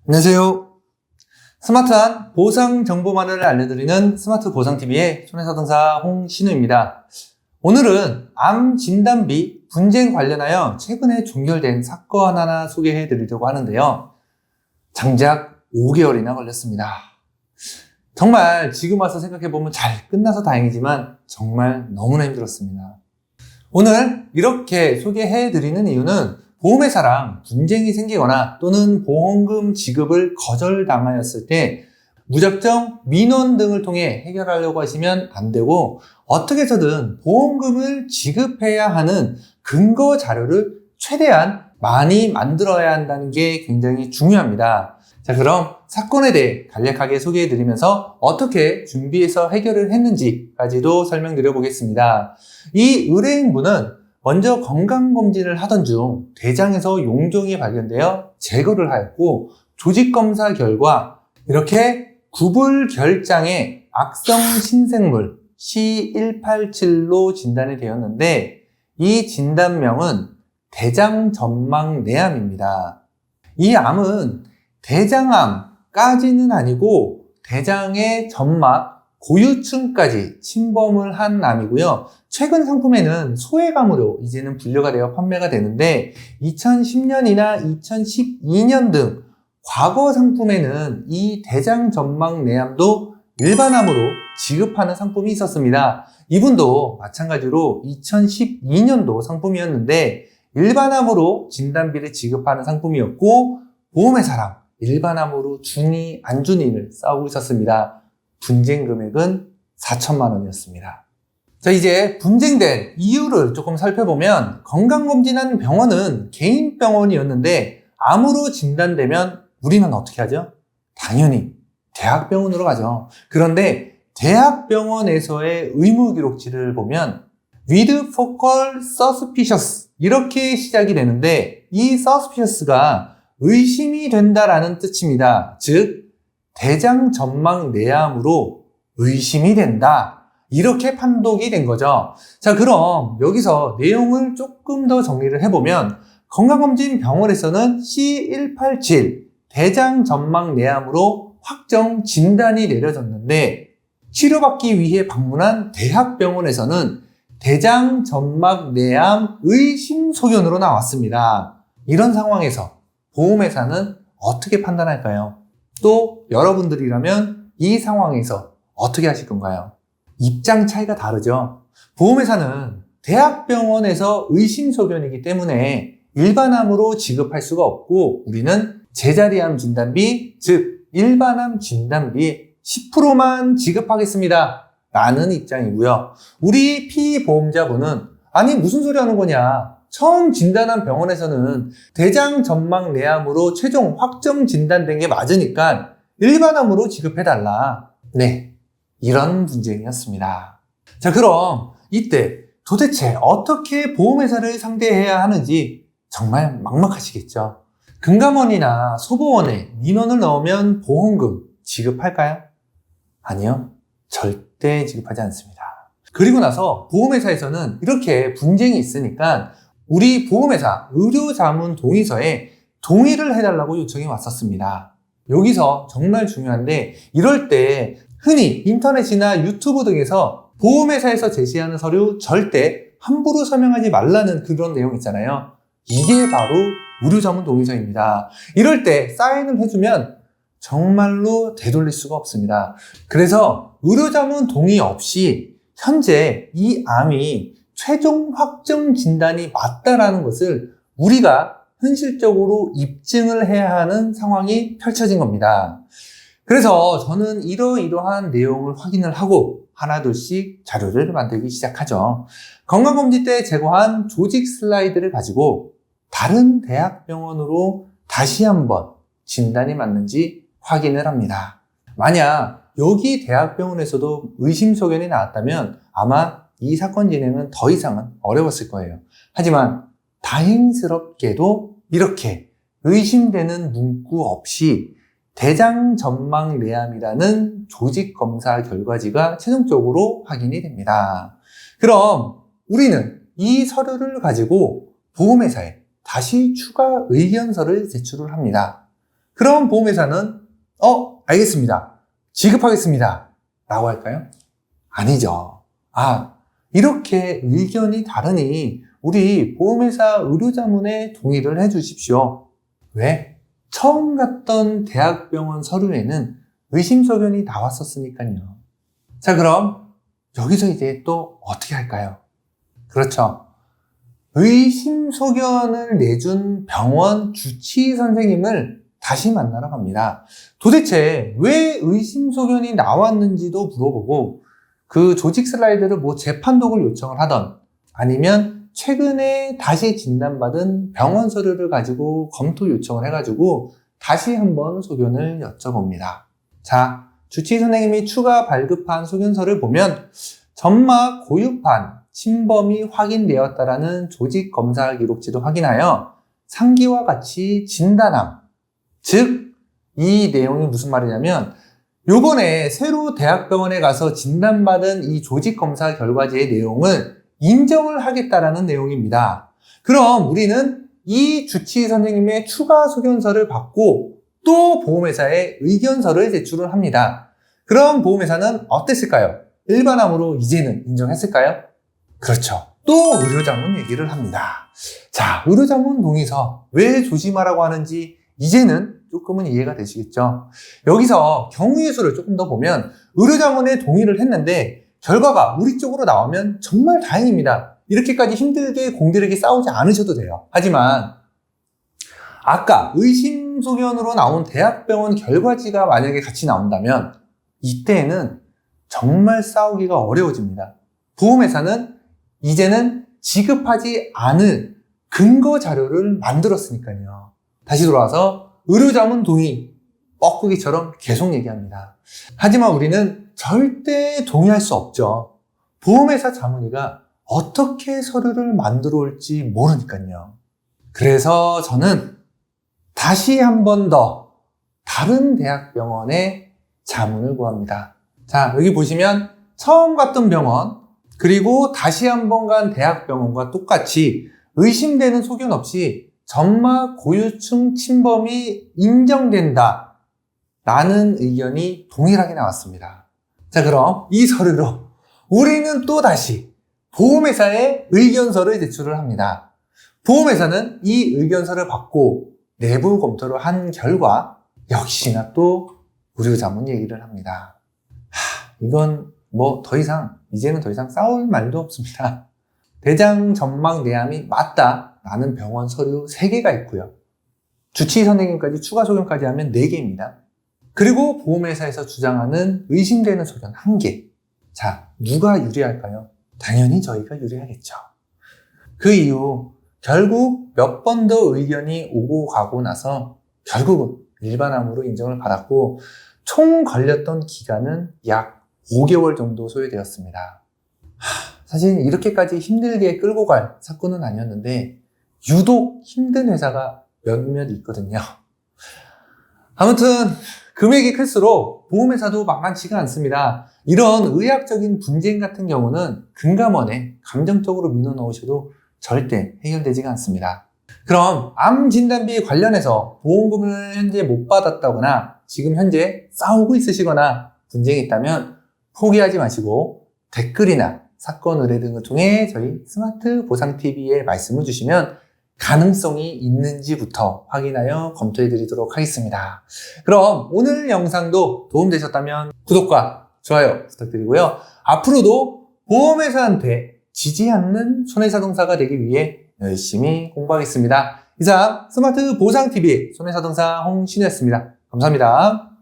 안녕하세요. 스마트한 보상 정보만을 알려드리는 스마트 보상TV의 손해사동사 홍신우입니다. 오늘은 암 진단비 분쟁 관련하여 최근에 종결된 사건 하나 소개해 드리려고 하는데요. 장작 5개월이나 걸렸습니다. 정말 지금 와서 생각해보면 잘 끝나서 다행이지만 정말 너무나 힘들었습니다. 오늘 이렇게 소개해 드리는 이유는 보험회사랑 분쟁이 생기거나 또는 보험금 지급을 거절당하였을 때 무작정 민원 등을 통해 해결하려고 하시면 안 되고 어떻게 해서든 보험금을 지급해야 하는 근거 자료를 최대한 많이 만들어야 한다는 게 굉장히 중요합니다. 자, 그럼 사건에 대해 간략하게 소개해 드리면서 어떻게 준비해서 해결을 했는지까지도 설명드려 보겠습니다. 이 의뢰인분은 먼저 건강검진을 하던 중 대장에서 용종이 발견되어 제거를 하였고 조직검사 결과 이렇게 구불결장의 악성 신생물 C187로 진단이 되었는데 이 진단명은 대장점막내암입니다. 이 암은 대장암까지는 아니고 대장의 점막 고유층까지 침범을 한 암이고요. 최근 상품에는 소외감으로 이제는 분류가 되어 판매가 되는데 2010년이나 2012년 등 과거 상품에는 이 대장점막내암도 일반암으로 지급하는 상품이 있었습니다. 이분도 마찬가지로 2012년도 상품이었는데 일반암으로 진단비를 지급하는 상품이었고 보험회사랑 일반암으로 주니 안 주니를 싸우고 있었습니다. 분쟁 금액은 4천만 원이었습니다. 자, 이제 분쟁된 이유를 조금 살펴보면 건강검진한 병원은 개인 병원이었는데 암으로 진단되면 우리는 어떻게 하죠? 당연히 대학병원으로 가죠. 그런데 대학병원에서의 의무기록지를 보면 with focal suspicious 이렇게 시작이 되는데 이 suspicious가 의심이 된다라는 뜻입니다. 즉 대장점막내암으로 의심이 된다. 이렇게 판독이 된 거죠. 자, 그럼 여기서 내용을 조금 더 정리를 해보면 건강검진 병원에서는 C187 대장점막내암으로 확정 진단이 내려졌는데 치료받기 위해 방문한 대학병원에서는 대장점막내암 의심소견으로 나왔습니다. 이런 상황에서 보험회사는 어떻게 판단할까요? 또 여러분들이라면 이 상황에서 어떻게 하실 건가요? 입장 차이가 다르죠. 보험회사는 대학병원에서 의심소견이기 때문에 일반암으로 지급할 수가 없고 우리는 제자리암 진단비, 즉 일반암 진단비 10%만 지급하겠습니다 라는 입장이고요. 우리 피보험자분은 아니 무슨 소리 하는 거냐, 처음 진단한 병원에서는 대장점막내암으로 최종 확정 진단된 게 맞으니까 일반암으로 지급해달라. 네, 이런 분쟁이었습니다. 자, 그럼 이때 도대체 어떻게 보험회사를 상대해야 하는지 정말 막막하시겠죠. 금감원이나 소보원에 민원을 넣으면 보험금 지급할까요? 아니요, 절대 지급하지 않습니다. 그리고 나서 보험회사에서는 이렇게 분쟁이 있으니까 우리 보험회사 의료자문동의서에 동의를 해달라고 요청이 왔었습니다. 여기서 정말 중요한데 이럴 때 흔히 인터넷이나 유튜브 등에서 보험회사에서 제시하는 서류 절대 함부로 서명하지 말라는 그런 내용 있잖아요. 이게 바로 의료자문동의서입니다. 이럴 때 사인을 해주면 정말로 되돌릴 수가 없습니다. 그래서 의료자문 동의 없이 현재 이 암이 최종 확정 진단이 맞다라는 것을 우리가 현실적으로 입증을 해야 하는 상황이 펼쳐진 겁니다. 그래서 저는 이러이러한 내용을 확인을 하고 하나둘씩 자료를 만들기 시작하죠. 건강검진 때 제거한 조직 슬라이드를 가지고 다른 대학병원으로 다시 한번 진단이 맞는지 확인을 합니다. 만약 여기 대학병원에서도 의심소견이 나왔다면 아마 이 사건 진행은 더 이상은 어려웠을 거예요. 하지만 다행스럽게도 이렇게 의심되는 문구 없이 대장점막내암이라는 조직검사 결과지가 최종적으로 확인이 됩니다. 그럼 우리는 이 서류를 가지고 보험회사에 다시 추가 의견서를 제출을 합니다. 그럼 보험회사는 알겠습니다. 지급하겠습니다. 라고 할까요? 아니죠. 이렇게 의견이 다르니 우리 보험회사 의료자문에 동의를 해주십시오. 왜? 처음 갔던 대학병원 서류에는 의심소견이 나왔었으니까요. 자, 그럼 여기서 이제 또 어떻게 할까요? 그렇죠. 의심소견을 내준 병원 주치의 선생님을 다시 만나러 갑니다. 도대체 왜 의심소견이 나왔는지도 물어보고 그 조직 슬라이드를 재판독을 요청을 하던 아니면 최근에 다시 진단받은 병원 서류를 가지고 검토 요청을 해가지고 다시 한번 소견을 여쭤봅니다. 자, 주치의 선생님이 추가 발급한 소견서를 보면 점막 고유판 침범이 확인되었다라는 조직 검사 기록지도 확인하여 상기와 같이 진단함. 즉, 이 내용이 무슨 말이냐면 요번에 새로 대학병원에 가서 진단받은 이 조직 검사 결과지의 내용을 인정을 하겠다라는 내용입니다. 그럼 우리는 이 주치의 선생님의 추가 소견서를 받고 또 보험회사에 의견서를 제출을 합니다. 그럼 보험회사는 어땠을까요? 일반암으로 이제는 인정했을까요? 그렇죠. 또 의료자문 얘기를 합니다. 자, 의료자문 동의서 왜 조심하라고 하는지 이제는 조금은 이해가 되시겠죠? 여기서 경우의 수를 조금 더 보면 의료자문에 동의를 했는데 결과가 우리 쪽으로 나오면 정말 다행입니다. 이렇게까지 힘들게 공들이게 싸우지 않으셔도 돼요. 하지만 아까 의심소견으로 나온 대학병원 결과지가 만약에 같이 나온다면 이때는 정말 싸우기가 어려워집니다. 보험회사는 이제는 지급하지 않을 근거 자료를 만들었으니까요. 다시 돌아와서 의료자문 동의, 뻐꾸기처럼 계속 얘기합니다. 하지만 우리는 절대 동의할 수 없죠. 보험회사 자문위가 어떻게 서류를 만들어 올지 모르니까요. 그래서 저는 다시 한 번 더 다른 대학병원에 자문을 구합니다. 자, 여기 보시면 처음 갔던 병원, 그리고 다시 한 번 간 대학병원과 똑같이 의심되는 소견 없이 점막 고유층 침범이 인정된다 라는 의견이 동일하게 나왔습니다. 자, 그럼 이 서류로 우리는 또 다시 보험회사에 의견서를 제출을 합니다. 보험회사는 이 의견서를 받고 내부 검토를 한 결과 역시나 또 의료자문 얘기를 합니다. 이건 이제는 더 이상 싸울 말도 없습니다. 대장 점막 내암이 맞다 라는 병원 서류 3개가 있고요. 주치의 선생님까지 추가 소견까지 하면 4개입니다. 그리고 보험회사에서 주장하는 의심되는 소견 1개. 자, 누가 유리할까요? 당연히 저희가 유리하겠죠. 그 이후 결국 몇 번 더 의견이 오고 가고 나서 결국은 일반암으로 인정을 받았고 총 걸렸던 기간은 약 5개월 정도 소요되었습니다. 사실 이렇게까지 힘들게 끌고 갈 사건은 아니었는데 유독 힘든 회사가 몇몇 있거든요. 아무튼 금액이 클수록 보험회사도 만만치가 않습니다. 이런 의학적인 분쟁 같은 경우는 금감원에 감정적으로 민원넣으셔도 절대 해결되지가 않습니다. 그럼 암 진단비 관련해서 보험금을 현재 못 받았다거나 지금 현재 싸우고 있으시거나 분쟁이 있다면 포기하지 마시고 댓글이나 사건 의뢰 등을 통해 저희 스마트 보상TV에 말씀을 주시면 가능성이 있는지부터 확인하여 검토해 드리도록 하겠습니다. 그럼 오늘 영상도 도움되셨다면 구독과 좋아요 부탁드리고요. 앞으로도 보험회사한테 지지 않는 손해자동사가 되기 위해 열심히 공부하겠습니다. 이상 스마트 보상TV의 손해자동사 홍신우였습니다. 감사합니다.